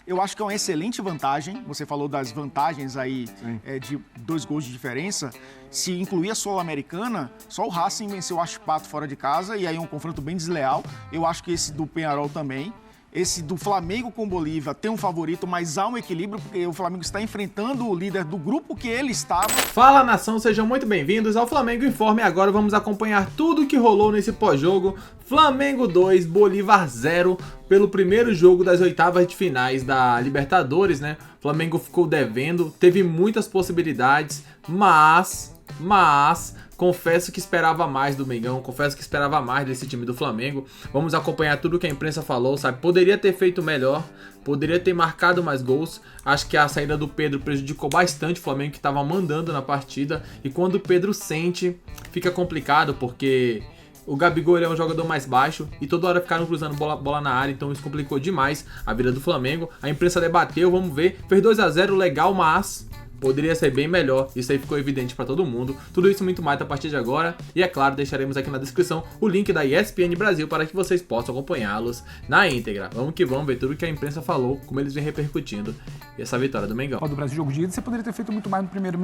Eu acho que é uma excelente vantagem. Você falou das vantagens aí de 2 gols de diferença. Se incluir a Sul-Americana, só o Racing venceu o Achipato fora de casa e aí é um confronto bem desleal. Eu acho que esse do Peñarol também. Esse do Flamengo com o Bolívia tem um favorito, mas há um equilíbrio, porque o Flamengo está enfrentando o líder do grupo que ele estava. Fala, nação, sejam muito bem-vindos ao Flamengo Informe. Agora vamos acompanhar tudo o que rolou nesse pós-jogo. Flamengo 2, Bolívar 0, pelo primeiro jogo das oitavas de finais da Libertadores, né? O Flamengo ficou devendo, teve muitas possibilidades, mas confesso que esperava mais do Mengão, confesso que esperava mais desse time do Flamengo. Vamos acompanhar tudo que a imprensa falou, sabe? Poderia ter feito melhor, poderia ter marcado mais gols. Acho que a saída do Pedro prejudicou bastante o Flamengo, que estava mandando na partida. E quando o Pedro sente, fica complicado, porque o Gabigol é um jogador mais baixo e toda hora ficaram cruzando bola na área, então isso complicou demais a vida do Flamengo. A imprensa debateu, vamos ver, fez 2-0, legal, mas poderia ser bem melhor, isso aí ficou evidente pra todo mundo. Tudo isso e muito mais a partir de agora. E é claro, deixaremos aqui na descrição o link da ESPN Brasil para que vocês possam acompanhá-los na íntegra. Vamos que vamos ver tudo que a imprensa falou, como eles vêm repercutindo essa vitória do Mengão. Do Brasil, jogo de ida, você poderia ter feito muito mais no primeiro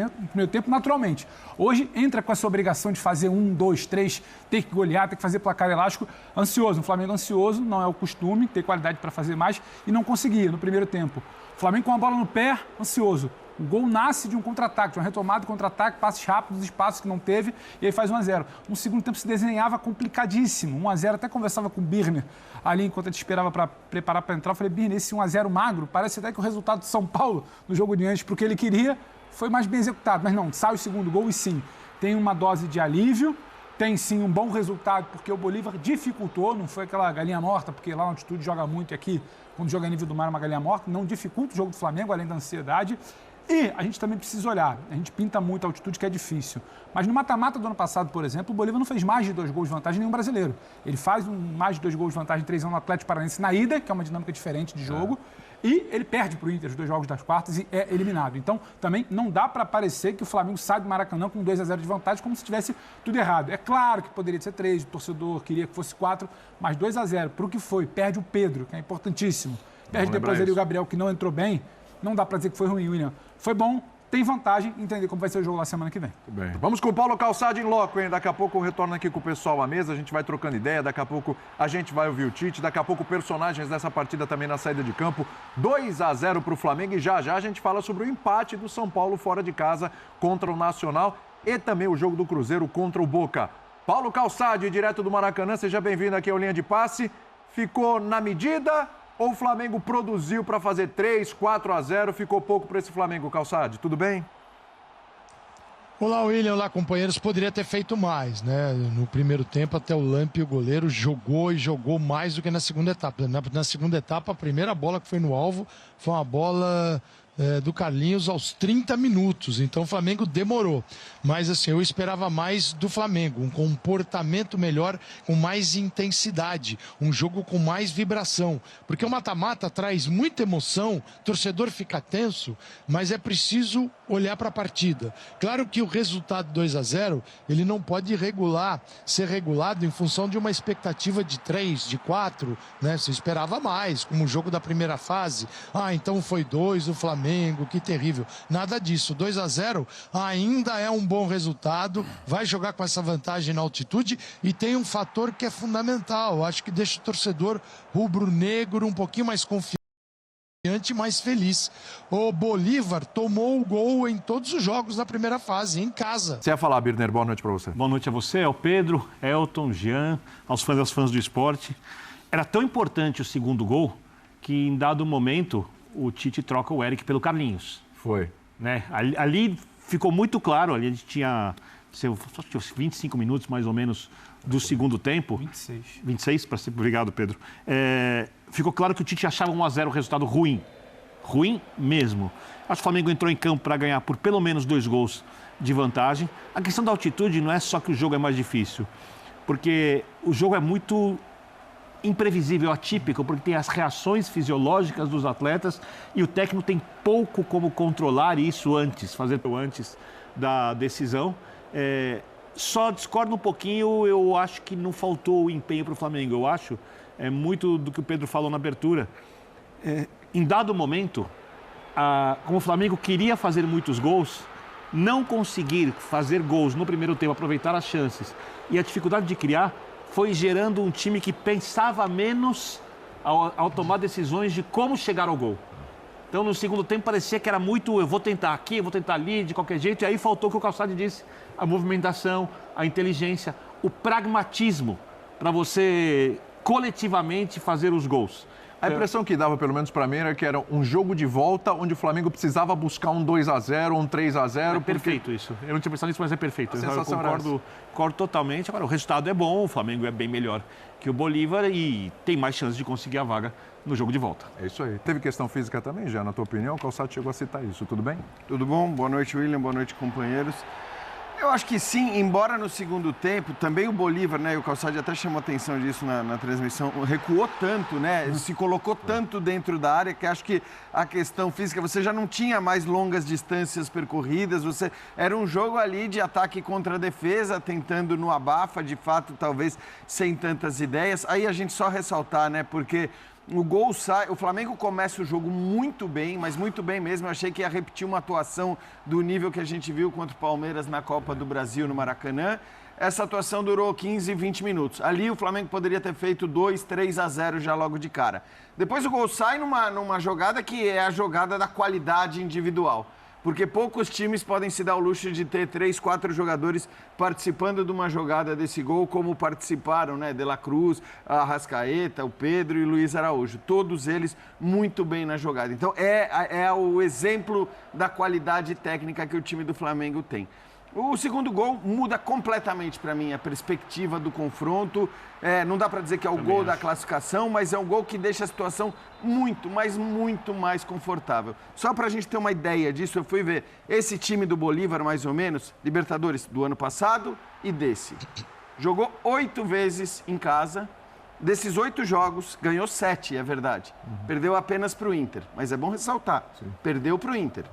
tempo, naturalmente. Hoje, entra com essa obrigação de fazer 1, 2, 3, ter que golear, ter que fazer placar elástico, ansioso. O Flamengo ansioso, não é o costume, ter qualidade para fazer mais e não conseguia no primeiro tempo. O Flamengo com a bola no pé, ansioso. O gol nasce de um contra-ataque, de uma retomada de contra-ataque, passes rápidos, espaços que não teve, e aí faz 1-0. No segundo tempo se desenhava complicadíssimo, 1-0, até conversava com o Birner ali enquanto ele esperava para preparar para entrar. Eu falei, Birner, esse 1-0 magro, parece até que o resultado de São Paulo no jogo de antes, porque ele queria, foi mais bem executado. Mas não, sai o segundo gol e sim, tem uma dose de alívio, tem sim um bom resultado, porque o Bolívar dificultou, não foi aquela galinha morta, porque lá na altitude joga muito e aqui, quando joga a nível do mar, é uma galinha morta, não dificulta o jogo do Flamengo, além da ansiedade. E a gente também precisa olhar, a gente pinta muito a altitude, que é difícil. Mas no mata-mata do ano passado, por exemplo, o Bolívar não fez mais de 2 gols de vantagem nenhum brasileiro. Ele faz mais de 2 gols de vantagem 3-1 no Atlético Paranaense na ida, que é uma dinâmica diferente de jogo, e ele perde para o Inter os 2 jogos das quartas e é eliminado. Então, também não dá para parecer que o Flamengo sai do Maracanã com 2-0 de vantagem, como se tivesse tudo errado. É claro que poderia ser 3, o torcedor queria que fosse 4, mas 2-0, para o que foi, perde o Pedro, que é importantíssimo. Perde depois ali o Gabriel, que não entrou bem. Não dá para dizer que foi ruim, William. Foi bom, tem vantagem, entender como vai ser o jogo lá semana que vem. Bem. Vamos com o Paulo Calçado em loco, hein? Daqui a pouco eu retorno aqui com o pessoal à mesa, a gente vai trocando ideia, daqui a pouco a gente vai ouvir o Tite, daqui a pouco personagens dessa partida também na saída de campo. 2-0 para o Flamengo e já a gente fala sobre o empate do São Paulo fora de casa contra o Nacional e também o jogo do Cruzeiro contra o Boca. Paulo Calçado, direto do Maracanã, seja bem-vindo aqui ao Linha de Passe. Ficou na medida? Ou o Flamengo produziu para fazer 3, 4-0, ficou pouco para esse Flamengo, Calçade? Tudo bem? Olá, William. Olá, companheiros. Poderia ter feito mais, né? No primeiro tempo, até o Lampe, o goleiro, jogou e jogou mais do que na segunda etapa. Na segunda etapa, a primeira bola que foi no alvo foi uma bola do Carlinhos aos 30 minutos. Então o Flamengo demorou. Mas assim, eu esperava mais do Flamengo. Um comportamento melhor, com mais intensidade. Um jogo com mais vibração. Porque o mata-mata traz muita emoção, o torcedor fica tenso, mas é preciso olhar para a partida. Claro que o resultado 2-0, ele não pode ser regulado em função de uma expectativa de 3, de 4, né? Você esperava mais, como o jogo da primeira fase. Então foi 2 o Flamengo, que terrível. Nada disso. 2-0 ainda é um bom resultado, vai jogar com essa vantagem na altitude e tem um fator que é fundamental. Acho que deixa o torcedor rubro-negro um pouquinho mais confiante, mais feliz. O Bolívar tomou o gol em todos os jogos da primeira fase, em casa. Você ia falar, Birner, boa noite para você. Boa noite a você, ao Pedro, Elton, Jean, aos fãs do esporte. Era tão importante o segundo gol que, em dado momento, o Tite troca o Eric pelo Carlinhos. Foi. Né? Ali ficou muito claro, ali a gente tinha 25 minutos mais ou menos do segundo tempo. 26, para ser. Obrigado, Pedro. Ficou claro que o Tite achava 1-0 o resultado ruim. Ruim mesmo. Acho que o Flamengo entrou em campo para ganhar por pelo menos 2 gols de vantagem. A questão da altitude não é só que o jogo é mais difícil, porque o jogo é muito imprevisível, atípico, porque tem as reações fisiológicas dos atletas e o técnico tem pouco como controlar isso antes, fazer antes da decisão. Só discordo um pouquinho, eu acho que não faltou o empenho para o Flamengo. Eu acho, muito do que o Pedro falou na abertura, em dado momento, como o Flamengo queria fazer muitos gols, não conseguir fazer gols no primeiro tempo, aproveitar as chances e a dificuldade de criar, foi gerando um time que pensava menos ao tomar decisões de como chegar ao gol. Então, no segundo tempo, parecia que era muito, eu vou tentar aqui, eu vou tentar ali, de qualquer jeito. E aí faltou o que o Calçade disse, a movimentação, a inteligência, o pragmatismo para você coletivamente fazer os gols. A impressão que dava, pelo menos para mim, era que era um jogo de volta onde o Flamengo precisava buscar um 2-0, um 3-0. É perfeito isso. Eu não tinha pensado nisso, mas é perfeito. Eu concordo totalmente. Agora, o resultado é bom, o Flamengo é bem melhor que o Bolívar e tem mais chance de conseguir a vaga no jogo de volta. É isso aí. Teve questão física também, já, na tua opinião? O Calçado chegou a citar isso. Tudo bem? Tudo bom? Boa noite, William. Boa noite, companheiros. Eu acho que sim, embora no segundo tempo, também o Bolívar, né, e o Calçade até chamou atenção disso na transmissão, recuou tanto, né, se colocou tanto dentro da área que acho que a questão física, você já não tinha mais longas distâncias percorridas, você era um jogo ali de ataque contra a defesa, tentando no abafa, de fato, talvez sem tantas ideias. Aí a gente só ressaltar, né, porque o gol sai, o Flamengo começa o jogo muito bem, mas muito bem mesmo. Eu achei que ia repetir uma atuação do nível que a gente viu contra o Palmeiras na Copa do Brasil, no Maracanã. Essa atuação durou 15, 20 minutos. Ali o Flamengo poderia ter feito 2-3-0 já logo de cara. Depois o gol sai numa jogada que é a jogada da qualidade individual. Porque poucos times podem se dar o luxo de ter 3, 4 jogadores participando de uma jogada desse gol, como participaram, né? De La Cruz, Arrascaeta, o Pedro e o Luiz Araújo. Todos eles muito bem na jogada. Então, é o exemplo da qualidade técnica que o time do Flamengo tem. O segundo gol muda completamente para mim a perspectiva do confronto. Não dá para dizer que é o gol da classificação, mas é um gol que deixa a situação muito, mas muito mais confortável. Só para a gente ter uma ideia disso, eu fui ver esse time do Bolívar, mais ou menos, Libertadores do ano passado e desse. Jogou 8 vezes em casa. Desses 8 jogos, ganhou 7, é verdade. Perdeu apenas para o Inter, mas é bom ressaltar. Sim. Perdeu para o Inter.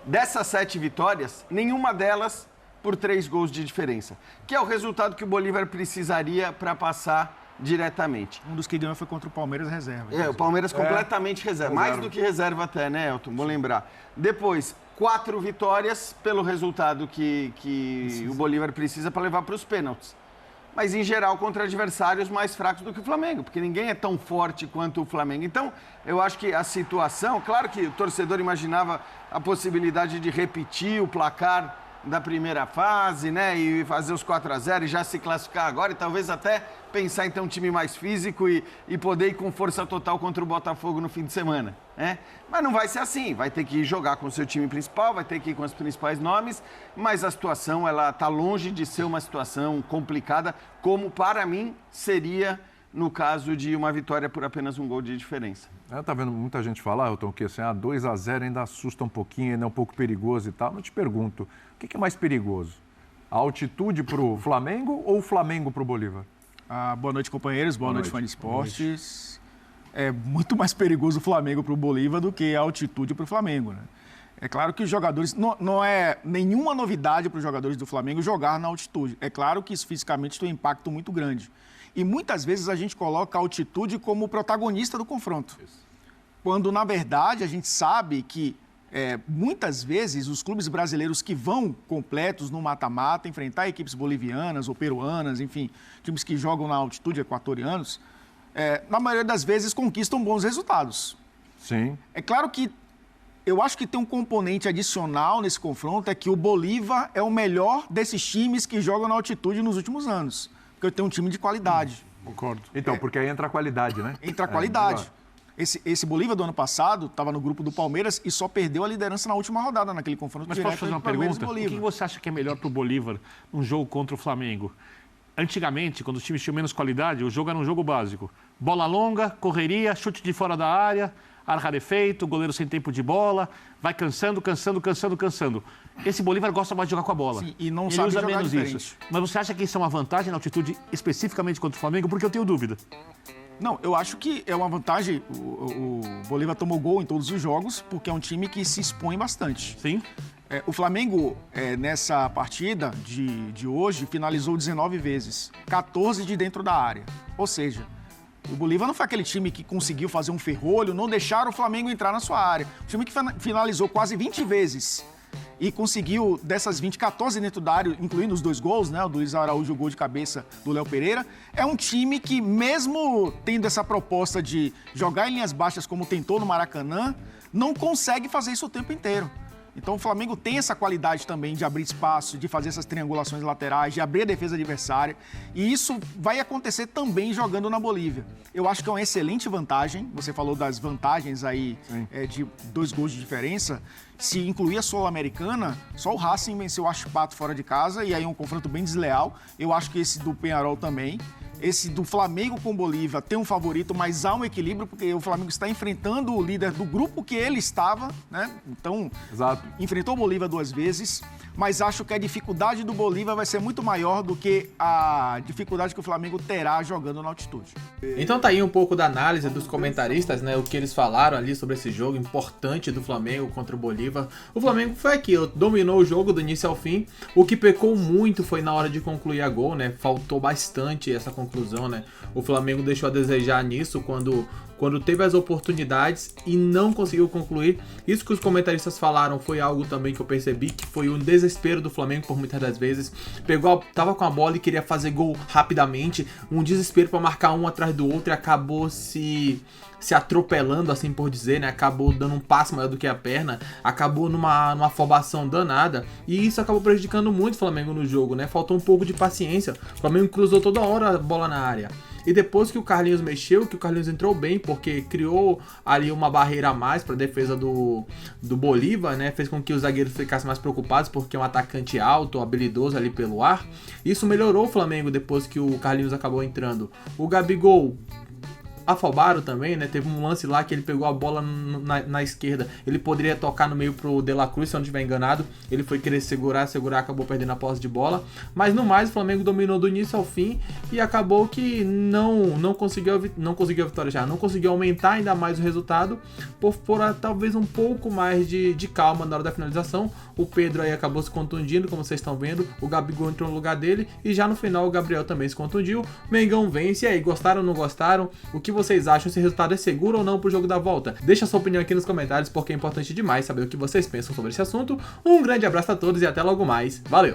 Dessas 7 vitórias, nenhuma delas por 3 gols de diferença, que é o resultado que o Bolívar precisaria para passar diretamente. Um dos que ganhou foi contra o Palmeiras reserva. O Palmeiras completamente reserva. Mais do que reserva até, né, Elton? Vou lembrar. Depois, 4 vitórias pelo resultado que o Bolívar precisa para levar para os pênaltis. Mas, em geral, contra adversários mais fracos do que o Flamengo, porque ninguém é tão forte quanto o Flamengo. Então, eu acho que a situação... Claro que o torcedor imaginava a possibilidade de repetir o placar da primeira fase, né? E fazer os 4-0 e já se classificar agora e talvez até pensar em ter um time mais físico e poder ir com força total contra o Botafogo no fim de semana, né? Mas não vai ser assim, vai ter que jogar com o seu time principal, vai ter que ir com os principais nomes, mas a situação, ela está longe de ser uma situação complicada, como para mim seria no caso de uma vitória por apenas um gol de diferença. Tá vendo muita gente falar, Elton, que assim, 2-0 ainda assusta um pouquinho, ainda é um pouco perigoso e tal. Eu te pergunto, o que é mais perigoso? A altitude para o Flamengo ou o Flamengo para o Bolívar? Boa noite, companheiros. Boa noite, fã de esportes. É muito mais perigoso o Flamengo para o Bolívar do que a altitude para o Flamengo, né? É claro que os jogadores... Não é nenhuma novidade para os jogadores do Flamengo jogar na altitude. É claro que isso fisicamente tem um impacto muito grande. E muitas vezes a gente coloca a altitude como protagonista do confronto. Quando, na verdade, a gente sabe que muitas vezes os clubes brasileiros que vão completos no mata-mata, enfrentar equipes bolivianas ou peruanas, enfim, times que jogam na altitude, equatorianos, na maioria das vezes conquistam bons resultados. Sim. É claro que eu acho que tem um componente adicional nesse confronto, é que o Bolívar é o melhor desses times que jogam na altitude nos últimos anos. Porque eu tenho um time de qualidade. Concordo. Então, porque aí entra a qualidade, né? Entra a qualidade. Esse Bolívar do ano passado estava no grupo do Palmeiras e só perdeu a liderança na última rodada, naquele confronto direto. Mas posso fazer uma pergunta? O que você acha que é melhor para o Bolívar num jogo contra o Flamengo? Antigamente, quando os times tinham menos qualidade, o jogo era um jogo básico. Bola longa, correria, chute de fora da área, arca defeito, goleiro sem tempo de bola, vai cansando. Esse Bolívar gosta mais de jogar com a bola. Sim, e não ele sabe usa jogar menos diferente. isso. Mas você acha que isso é uma vantagem na altitude especificamente contra o Flamengo? Porque eu tenho dúvida. Não, eu acho que é uma vantagem. O Bolívar tomou gol em todos os jogos, porque é um time que se expõe bastante. Sim. O Flamengo, nessa partida de hoje, finalizou 19 vezes, 14 de dentro da área. Ou seja, O Bolívar não foi aquele time que conseguiu fazer um ferrolho, não deixaram o Flamengo entrar na sua área. O time que finalizou quase 20 vezes e conseguiu, dessas 20, 14 dentro da área, incluindo os 2 gols, né? O do Luiz Araújo, o gol de cabeça do Léo Pereira. É um time que, mesmo tendo essa proposta de jogar em linhas baixas como tentou no Maracanã, não consegue fazer isso o tempo inteiro. Então o Flamengo tem essa qualidade também de abrir espaço, de fazer essas triangulações laterais, de abrir a defesa adversária. E isso vai acontecer também jogando na Bolívia. Eu acho que é uma excelente vantagem. Você falou das vantagens aí de 2 gols de diferença. Se incluir a Sul-Americana, só o Racing venceu o Huachipato fora de casa e aí é um confronto bem desleal. Eu acho que esse do Peñarol também. Esse do Flamengo com o Bolívar tem um favorito, mas há um equilíbrio, porque o Flamengo está enfrentando o líder do grupo que ele estava, né? Então, enfrentou o Bolívar 2 vezes, mas acho que a dificuldade do Bolívar vai ser muito maior do que a dificuldade que o Flamengo terá jogando na altitude. Então tá aí um pouco da análise dos comentaristas, né? O que eles falaram ali sobre esse jogo importante do Flamengo contra o Bolívar. O Flamengo foi aquilo, dominou o jogo do início ao fim. O que pecou muito foi na hora de concluir a gol, né? Faltou bastante essa conclusão, né? O Flamengo deixou a desejar nisso quando teve as oportunidades e não conseguiu concluir. Isso que os comentaristas falaram foi algo também que eu percebi, que foi um desespero do Flamengo por muitas das vezes. Tava com a bola e queria fazer gol rapidamente, um desespero para marcar um atrás do outro e acabou se atropelando, assim por dizer, né? Acabou dando um passo maior do que a perna, acabou numa afobação danada, e isso acabou prejudicando muito o Flamengo no jogo, né? Faltou um pouco de paciência. O Flamengo cruzou toda hora a bola na área. E depois que o Carlinhos mexeu, que o Carlinhos entrou bem, porque criou ali uma barreira a mais para a defesa do Bolívar, né? Fez com que os zagueiros ficassem mais preocupados, porque é um atacante alto, habilidoso ali pelo ar. Isso melhorou o Flamengo depois que o Carlinhos acabou entrando. O Gabigol afobaram também, né? Teve um lance lá que ele pegou a bola na esquerda. Ele poderia tocar no meio pro De La Cruz, se eu não estiver enganado. Ele foi querer segurar, acabou perdendo a posse de bola. Mas no mais, o Flamengo dominou do início ao fim e acabou que não conseguiu a vitória já. Não conseguiu aumentar ainda mais o resultado por talvez um pouco mais de calma na hora da finalização. O Pedro aí acabou se contundindo, como vocês estão vendo. O Gabigol entrou no lugar dele e já no final o Gabriel também se contundiu. Mengão vence. E aí, gostaram ou não gostaram? O que vocês acham? Esse resultado é seguro ou não pro jogo da volta? Deixa a sua opinião aqui nos comentários, porque é importante demais saber o que vocês pensam sobre esse assunto. Um grande abraço a todos e até logo mais. Valeu!